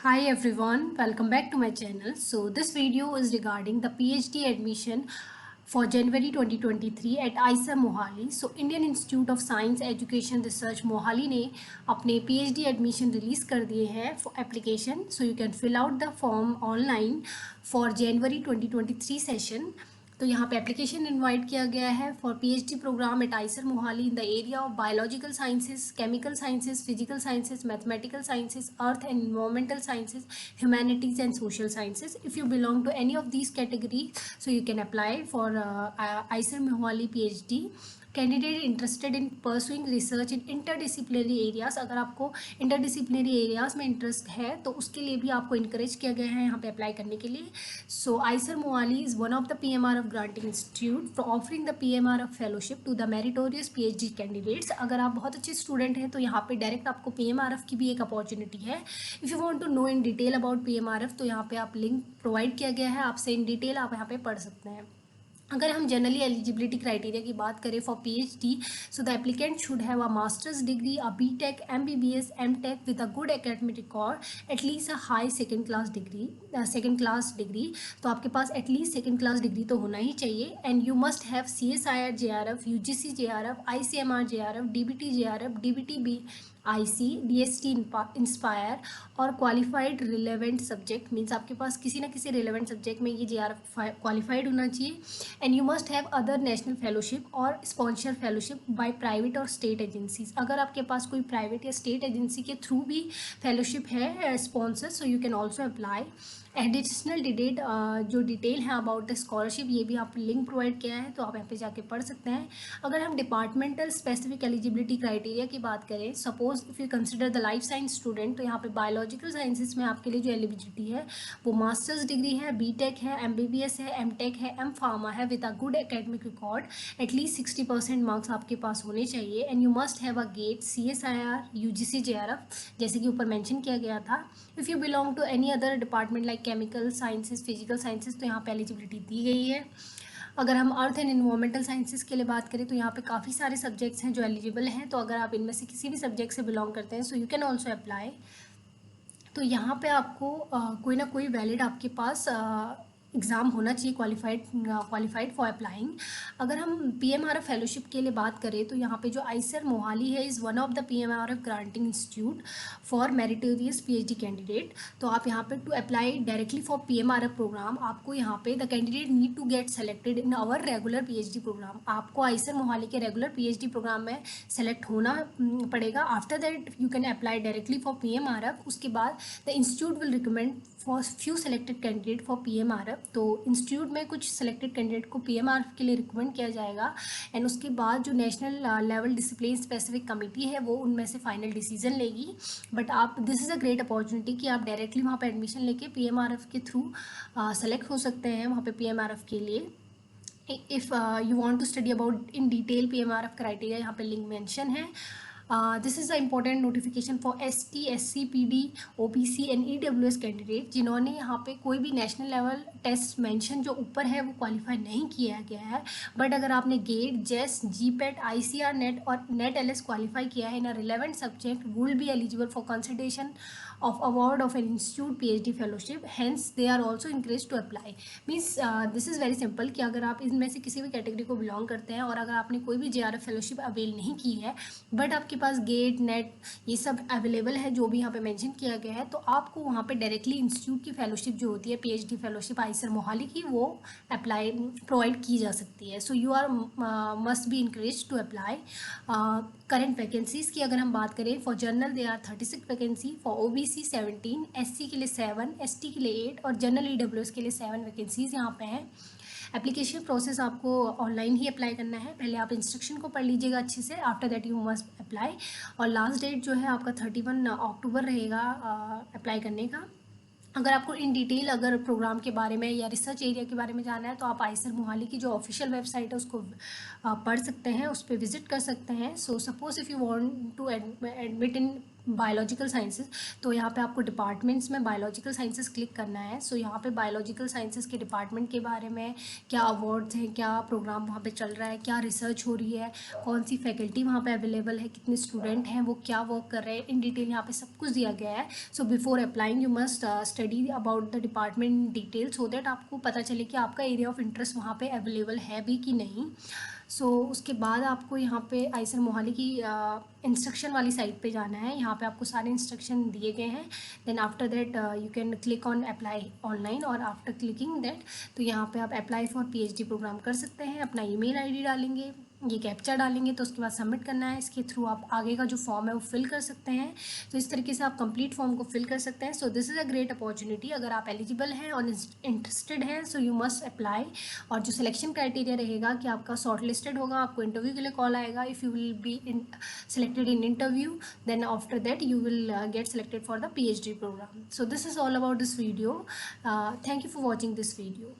Hi everyone, welcome back to my channel. So this video is regarding the PhD admission for January 2023 at IISER Mohali. So Indian Institute of Science Education Research Mohali ने अपने PhD admission release कर दिए हैं for application. So you can fill out the form online for January 2023 session. तो यहाँ पे application invite किया गया है for PhD programme at IISER Mohali in the area of biological sciences, chemical sciences, physical sciences, mathematical sciences, earth and environmental sciences, humanities and social sciences. If you belong to any of these category so you can apply for IISER Mohali PhD. Candidate interested in pursuing research in interdisciplinary areas. अगर आपको interdisciplinary areas में interest है तो उसके लिए भी आपको encourage किया गया है यहाँ पे अप्लाई करने के लिए. So IISER Mohali is one of the PMRF granting institute for offering the PMRF fellowship to the meritorious PhD candidates. अगर आप बहुत अच्छे स्टूडेंट हैं तो यहाँ पे डायरेक्ट आपको PMRF की भी एक अपॉर्चुनिटी है. If you want to know in detail about PMRF तो यहाँ पे आप लिंक प्रोवाइड किया गया है, आपसे इन डिटेल आप यहाँ पे पढ़ सकते हैं. अगर हम जनरली एलिजिबिलिटी क्राइटेरिया की बात करें for PhD, so the applicant should have a masters degree, a BTech, MBBS, MTech with a good academic record, at least a high second class degree. तो आपके पास एटलीस्ट सेकेंड क्लास डिग्री तो होना ही चाहिए. And you must have CSIR JRF, UGC JRF, ICMR JRF, DBT JRF, DBT IC, DST inspire और qualified relevant subject. Means आपके पास किसी ना किसी रिलेवेंट सब्जेक्ट में ये JRF क्वालिफाइड होना चाहिए. And you must have other national fellowship और स्पॉन्सर फेलोशिप बाय प्राइवेट और स्टेट एजेंसीज. अगर आपके पास कोई प्राइवेट या स्टेट एजेंसी के थ्रू भी फेलोशिप है sponsor, so you can also apply. Additional जो डिटेल है अबाउट द स्कॉलरशिप ये भी आप लिंक प्रोवाइड किया है तो आप यहाँ पे जाके पढ़ सकते हैं. अगर हम डिपार्टमेंटल स्पेसिफिक एलिजिबिलिटी क्राइटेरिया की बात करें, suppose if you consider the life science student, तो यहाँ पे बायोलॉजिकल साइंसेज में आपके लिए जो एलिजिबिलिटी है वो मास्टर्स डिग्री है, BTech है, MBBS है, MTech है, M.Pharma है with a good academic record. At least 60% marks आपके पास होने चाहिए. And you must have a GATE CSIR, UGC JRF जैसे कि ऊपर मेंशन किया गया था. If you belong to any other department like chemical sciences, physical sciences तो यहाँ पे एलिजिबिलिटी दी गई है. अगर हम अर्थ एंड एनवायरमेंटल साइंसेज के लिए बात करें तो यहाँ पे काफ़ी सारे सब्जेक्ट्स हैं जो एलिजिबल हैं. तो अगर आप इनमें से किसी भी सब्जेक्ट से बिलोंग करते हैं सो यू कैन ऑल्सो अप्लाई. तो यहाँ पे आपको कोई ना कोई वैलिड आपके पास एग्ज़ाम होना चाहिए क्वालिफाइड फॉर अप्लाइंग. अगर हम PMRF फेलोशिप के लिए बात करें तो यहाँ पे जो आइसर मोहाली है is one of the PMRF granting institute for meritorious PhD candidate. तो आप यहाँ पे to apply directly for PMRF programme आपको यहाँ पे the candidate need to get selected in our regular PhD programme. आपको आइसर मोहाली के रेगुलर PhD प्रोग्राम में सेलेक्ट होना पड़ेगा. After that you can apply directly for PMRF. उसके बाद the institute will recommend for few selected candidate for PMRF. तो institute में कुछ सेलेक्टेड कैंडिडेट को PMRF के लिए रिकमेंड किया जाएगा. एंड उसके बाद जो national level discipline specific committee है वो उनमें से फाइनल डिसीजन लेगी. बट आप this is a great opportunity कि आप डायरेक्टली वहाँ पर एडमिशन लेके PMRF के थ्रू सेलेक्ट हो सकते हैं वहाँ पे PMRF के लिए. If you want to study about in detail PMRF criteria यहाँ पे लिंक मेंशन है. This is a important notification for ST, SC, PD, OBC and EWS candidate जिन्होंने यहाँ पे कोई भी नेशनल लेवल टेस्ट मेंशन जो ऊपर है वो क्वालिफाई नहीं किया गया है. बट अगर आपने gate, JEST, GPAT, ICR NET और नेट LS क्वालिफाई किया है in a relevant subject will be eligible for consideration of award of an institute PhD fellowship. Hence they are also encouraged to apply. Means this is very simple कि अगर आप इनमें से किसी भी category को बिलोंग करते हैं और अगर आपने कोई भी JRF फेलोशिप अवेल नहीं की है बट आपके पास गेट, नेट ये सब अवेलेबल है जो भी यहाँ पे मेंशन किया गया है, तो आपको वहाँ पे डायरेक्टली इंस्टीट्यूट की फेलोशिप जो होती है PhD फेलोशिप आइसर मोहाली की वो अप्लाई प्रोवाइड की जा सकती है. So you are must be encourage to apply. Current vacancies की अगर हम बात करें for general they are 36 vacancy, for OBC 17, SC के लिए 7, ST के लिए 8 और जनरल EWS के लिए 7 वैकेंसीज़ यहाँ पे हैं. एप्लीकेशन प्रोसेस आपको ऑनलाइन ही अप्लाई करना है. पहले आप इंस्ट्रक्शन को पढ़ लीजिएगा अच्छे से. After that you must apply. और लास्ट डेट जो है आपका 31 अक्टूबर रहेगा अप्लाई करने का. अगर आपको इन डिटेल अगर प्रोग्राम के बारे में या रिसर्च एरिया के बारे में जानना है तो आप आइसर मोहाली की जो ऑफिशियल वेबसाइट है उसको पढ़ सकते हैं, उस पर विजिट कर सकते हैं. So suppose if you want to admit in biological sciences, तो यहाँ पे आपको डिपार्टमेंट्स में बायोलॉजिकल साइंसेस क्लिक करना है। सो यहाँ पे बायोलॉजिकल साइंसेस के डिपार्टमेंट के बारे में क्या अवार्ड्स हैं, क्या प्रोग्राम वहाँ पे चल रहा है, क्या रिसर्च हो रही है, कौन सी फैकल्टी वहाँ पे अवेलेबल है, कितने स्टूडेंट हैं, वो क्या वर्क कर रहे हैं, इन डिटेल यहाँ पे सब कुछ दिया गया है। So before applying you must study about the department detail, so that आपको पता चले कि आपका एरिया ऑफ इंटरेस्ट वहाँ पे अवेलेबल है भी कि नहीं। सो उसके बाद आपको यहाँ पे आईसर मोहाली की इंस्ट्रक्शन वाली साइट पे जाना है। यहाँ पे आपको सारे इंस्ट्रक्शन दिए गए हैं। Then after that you can click on apply online, और आफ्टर क्लिकिंग दैट तो यहाँ पे आप अप्लाई फॉर पीएचडी प्रोग्राम कर सकते हैं। अपना ईमेल आईडी डालेंगे, ये कैप्चा डालेंगे, तो उसके बाद सबमिट करना है। इसके थ्रू आप आगे का जो फॉर्म है वो फिल कर सकते हैं। तो इस तरीके से आप कंप्लीट फॉर्म को फिल कर सकते हैं। So this is a great opportunity. अगर आप एलिजिबल हैं और इंटरेस्टेड हैं, सो यू मस्ट अप्लाई। और जो सिलेक्शन क्राइटेरिया रहेगा कि आपका शॉर्ट लिस्टेड होगा, आपको इंटरव्यू के लिए कॉल आएगा। If you will be selected in interview, then after that you will get selected for the PhD program. So this is all about this video. Thank you for watching this video.